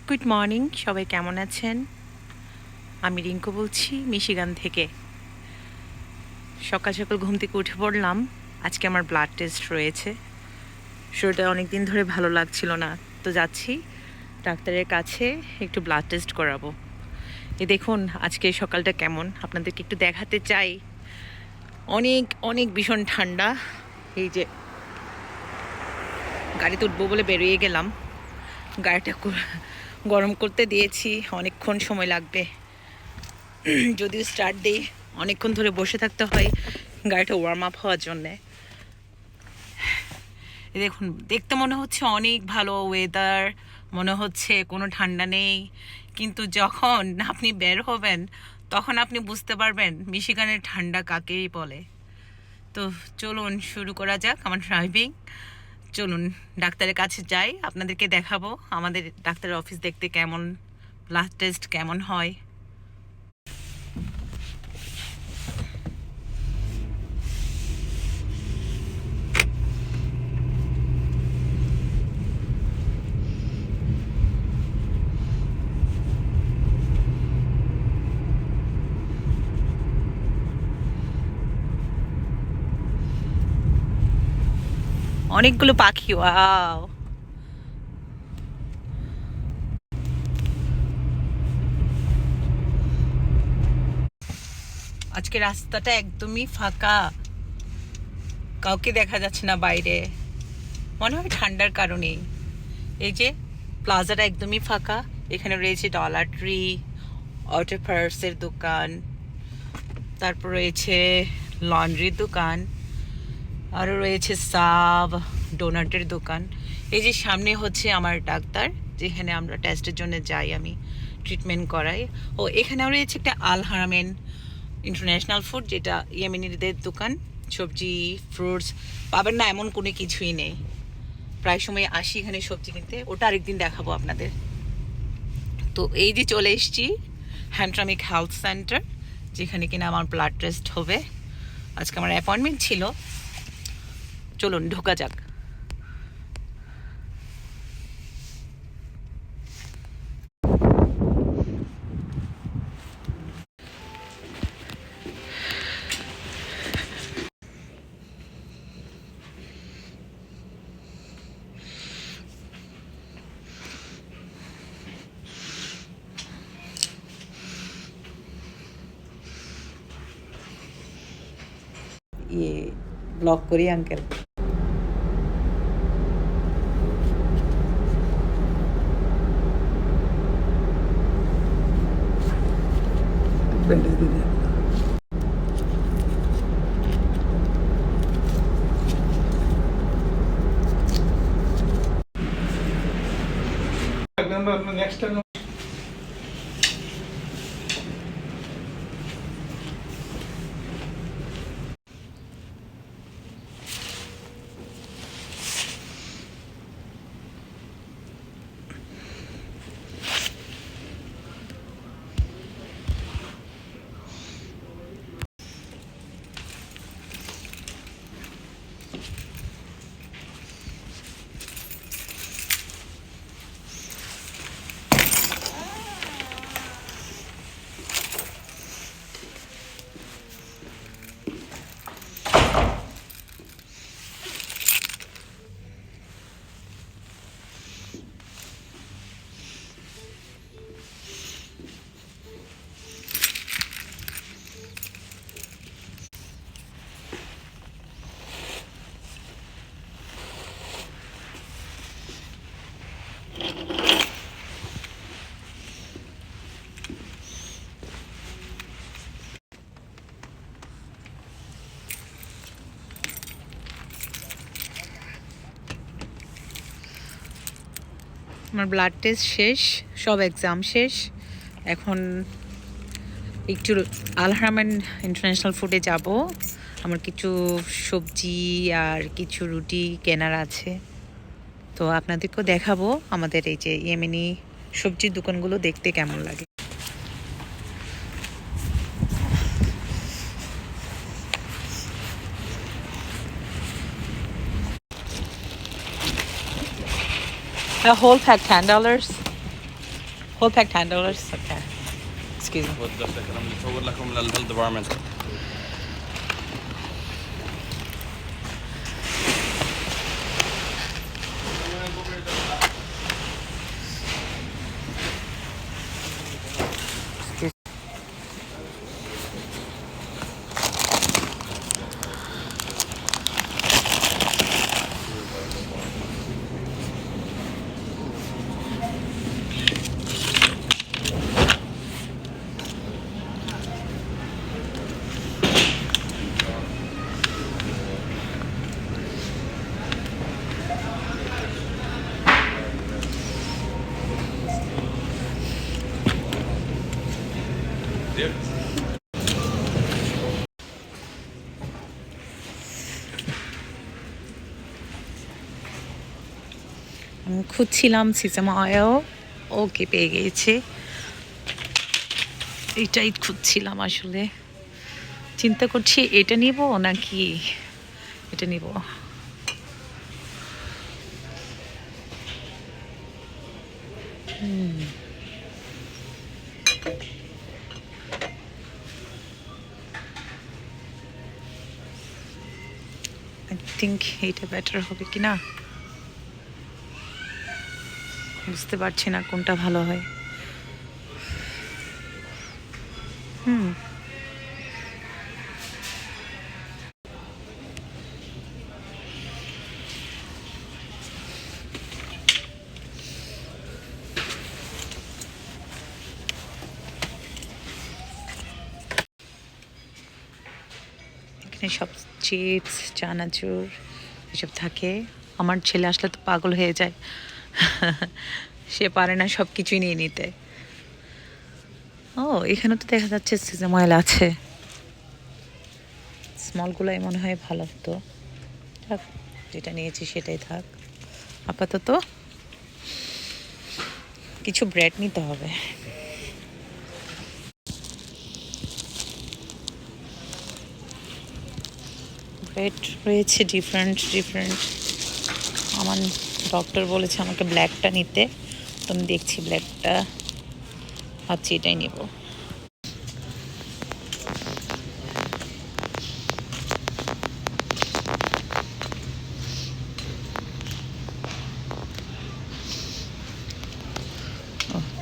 Good morning, সবাই কেমন আছেন? আমি রিঙ্কু বলছি মিশিগান থেকে। সকাল সকাল ঘুম থেকে উঠে পড়লাম। আজকে আমার ব্লাড টেস্ট রয়েছে। শরীরটা অনেক দিন ধরে ভালো লাগছিল না, তো যাচ্ছি ডাক্তারের কাছে একটু ব্লাড টেস্ট করাবো। দেখুন আজকে সকালটা কেমন আপনাদেরকে একটু দেখাতে চাই। অনেক অনেক ভীষণ ঠান্ডা। এই যে গাড়িতে উঠবো বলে বেরিয়ে গেলাম, গাড়িটা গরম করতে দিয়েছি, অনেকক্ষণ সময় লাগবে। যদিও স্টার্ট দিই, অনেকক্ষণ ধরে বসে থাকতে হয় গাড়িটা ওয়ার্ম আপ হওয়ার জন্যে। দেখুন, দেখতে মনে হচ্ছে অনেক ভালো ওয়েদার, মনে হচ্ছে কোনো ঠান্ডা নেই, কিন্তু যখন আপনি বের হবেন তখন আপনি বুঝতে পারবেন মিশিগানের ঠান্ডা কাকেই বলে। তো চলুন শুরু করা যাক আমার ড্রাইভিং। চলুন ডাক্তারের কাছে যাই, আপনাদেরকে দেখাবো আমাদের ডাক্তারের অফিস দেখতে কেমন, ব্লাড টেস্ট কেমন হয়। অনেকগুলো পাখি, ওয়াও! আজকে রাস্তাটা একদমই ফাঁকা, কাউকে দেখা যাচ্ছে না বাইরে, মনে হয় ঠান্ডার কারণেই। এই যে প্লাজাটা একদমই ফাঁকা। এখানে রয়েছে ডলার ট্রি, অটো পার্টসের দোকান, তারপর রয়েছে লন্ড্রির দোকান, আরও রয়েছে সাব, ডোনাটের দোকান। এই যে সামনে হচ্ছে আমার ডাক্তার, যেখানে আমরা টেস্টের জন্য যাই, আমি ট্রিটমেন্ট করাই। ও এখানেও রয়েছে একটা আল হারামেন ইন্টারন্যাশনাল ফুড, যেটা ইয়েমেনিদের দোকান। সবজি ফ্রুটস পাবেন না এমন কোনো কিছুই নেই। প্রায় সময় আসি এখানে সবজি কিনতে, ওটা আরেকদিন দেখাবো আপনাদের। তো এই যে চলে এসেছি হ্যান্ড্রামিক হেলথ সেন্টার, যেখানে কিনা আমার ব্লাড টেস্ট হবে। আজকে আমার অ্যাপয়েন্টমেন্ট ছিল। চলুন ঢোকা যাক। ইয়ে ব্লক করি আঙ্কেল। নেক্সট টাইম আমার ব্লাড টেস্ট শেষ, সব এক্সাম শেষ। এখন একটু আলহারামান ইন্টারন্যাশনাল ফুডে যাব। আমার কিছু সবজি আর কিছু রুটি কেনার আছে, তো আপনাদেরকেও দেখাবো আমাদের এই যে ইয়েমেনি সবজির দোকানগুলো দেখতে কেমন লাগে। A whole pack $10. Whole pack $10. Okay. Excuse me. بدي الكلام اللي بصور لكم للهيلث ديبارتمنت. আমি খুঁজছিলাম সিসাম অয়েল, ওকে পেয়ে গিয়েছে। এটাই খুঁজছিলাম আসলে, চিন্তা করছি এটা নিব নাকি এটা নিব। আই থিঙ্ক এইটা বেটার হবে কি না, বুঝতে পারছি না কোনটা ভালো হয়। এখানে সব চিপস, চানাচুর এসব থাকে। আমার ছেলে আসলে তো পাগল হয়ে যায়, সে পারে না সব কিছুই নিয়ে নিতে। ও এখানে তো দেখা যাচ্ছে সিসাম অয়েল আছে, স্মলগুলোই মনে হয় ভালো হতো। থাক, যেটা নিয়েছি সেটাই থাক আপাতত। কিছু ব্রেড নিতে হবে। ব্রেড রয়েছে ডিফারেন্ট ডিফারেন্ট। আমার ডক্টর বলেছে আমাকে ব্ল্যাকটা নিতে, তো আমি দেখছি ব্ল্যাকটা, ভাবছি এটাই নেব।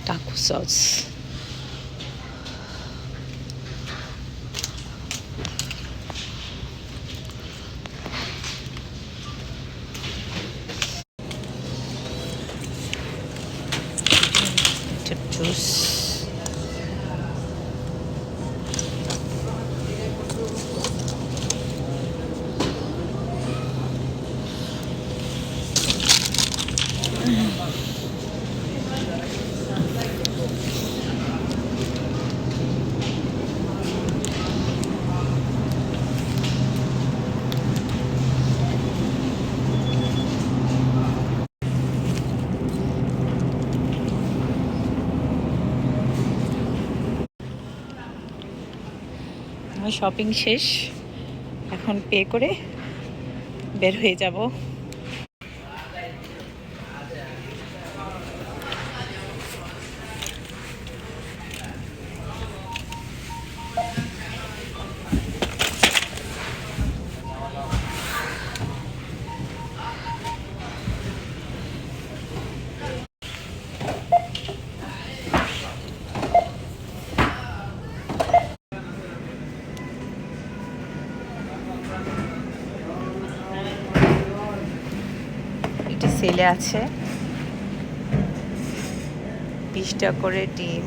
টাকো সস, জুস, আমার শপিং শেষ, এখন পে করে বের হয়ে যাব। এটা সেলে আছে, 20 টাকা করে ডিম,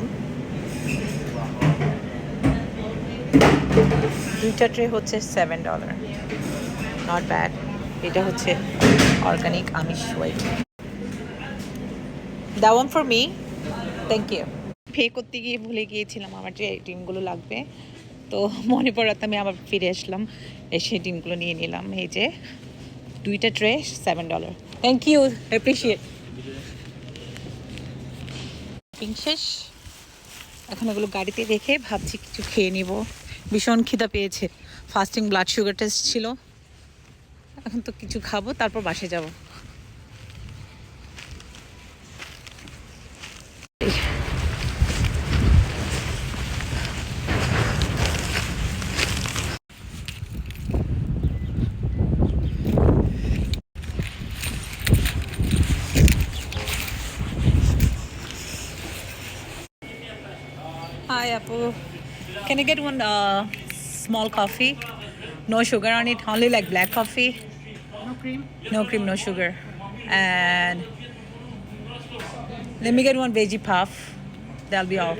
2টা ট্রে হচ্ছে $7, নট ব্যাড। এটা হচ্ছে অর্গানিক আমিষ white. The one for me, thank you. Pay করতে গিয়ে ভুলে গিয়েছিলাম আমার যে ডিমগুলো লাগবে, তো মনে পড়াতে আমি আবার ফিরে আসলাম, এসে ডিমগুলো নিয়ে নিলাম। এই যে 2টা tray $7। Thank you, appreciate. Shopping শেষ, এখন এগুলো গাড়িতে রেখে ভাবছি কিছু খেয়ে নিব। ভীষণ খিদা পেয়েছে, ফাস্টিং ব্লাড সুগার টেস্ট ছিল, এখন তো কিছু খাবো তারপর বাসে যাব। Hi, Apu. Can you get one small coffee? No sugar on it, only like black coffee. No cream? No cream, no sugar. And let me get one veggie puff. That'll be all.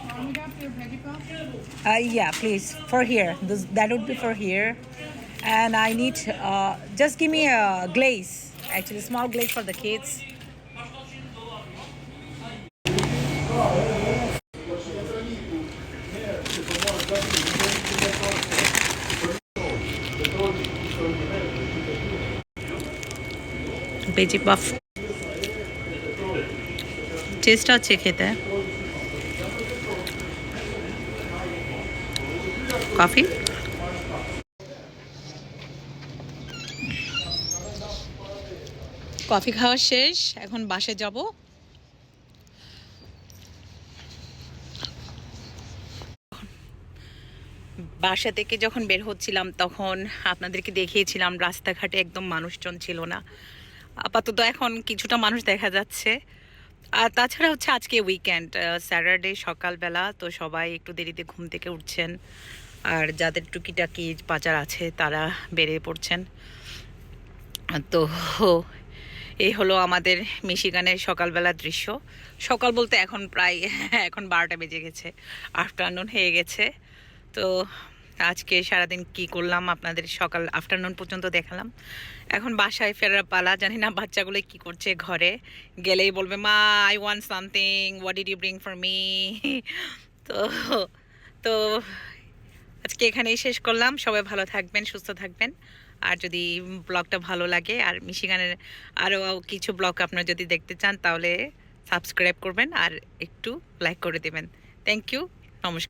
Warm it up your veggie puff? Yeah, please. For here. That would be for here. And I need, just give me a glaze. Actually, small glaze for the kids. Veggie puff. Test আছে খেতে coffee coffee খাওয়া শেষ এখন বাসে যাব বাসা থেকে যখন বের হচ্ছিলাম তখন আপনাদেরকে দেখিয়েছিলাম রাস্তাঘাটে একদম মানুষজন ছিল না আপাতত এখন কিছুটা মানুষ দেখা যাচ্ছে আর তাছাড়া হচ্ছে আজকে উইকেন্ড স্যাটারডে সকালবেলা তো সবাই একটু দেরিতে ঘুম থেকে উঠছেন আর যাদের টুকিটাকি বাজার আছে তারা বেরিয়ে পড়ছেন তো এই হলো আমাদের মিশিগানের সকালবেলার দৃশ্য সকাল বলতে এখন প্রায় এখন 12টা বেজে গেছে আফটারনুন হয়ে গেছে তো আজকে সারাদিন কি করলাম আপনাদের সকাল আফটারনুন পর্যন্ত দেখালাম এখন বাসায় ফেরার পালা জানি না বাচ্চাগুলো কি করছে ঘরে গেলেই বলবে মা I want something what did you bring for me তো তো আজকে এখানেই শেষ করলাম সবাই ভালো থাকবেন সুস্থ থাকবেন আর যদি ব্লগটা ভালো লাগে আর মিশিগানের আরও কিছু ব্লগ আপনারা যদি দেখতে চান তাহলে সাবস্ক্রাইব করবেন আর একটু লাইক করে দেবেন থ্যাংক ইউ নমস্কার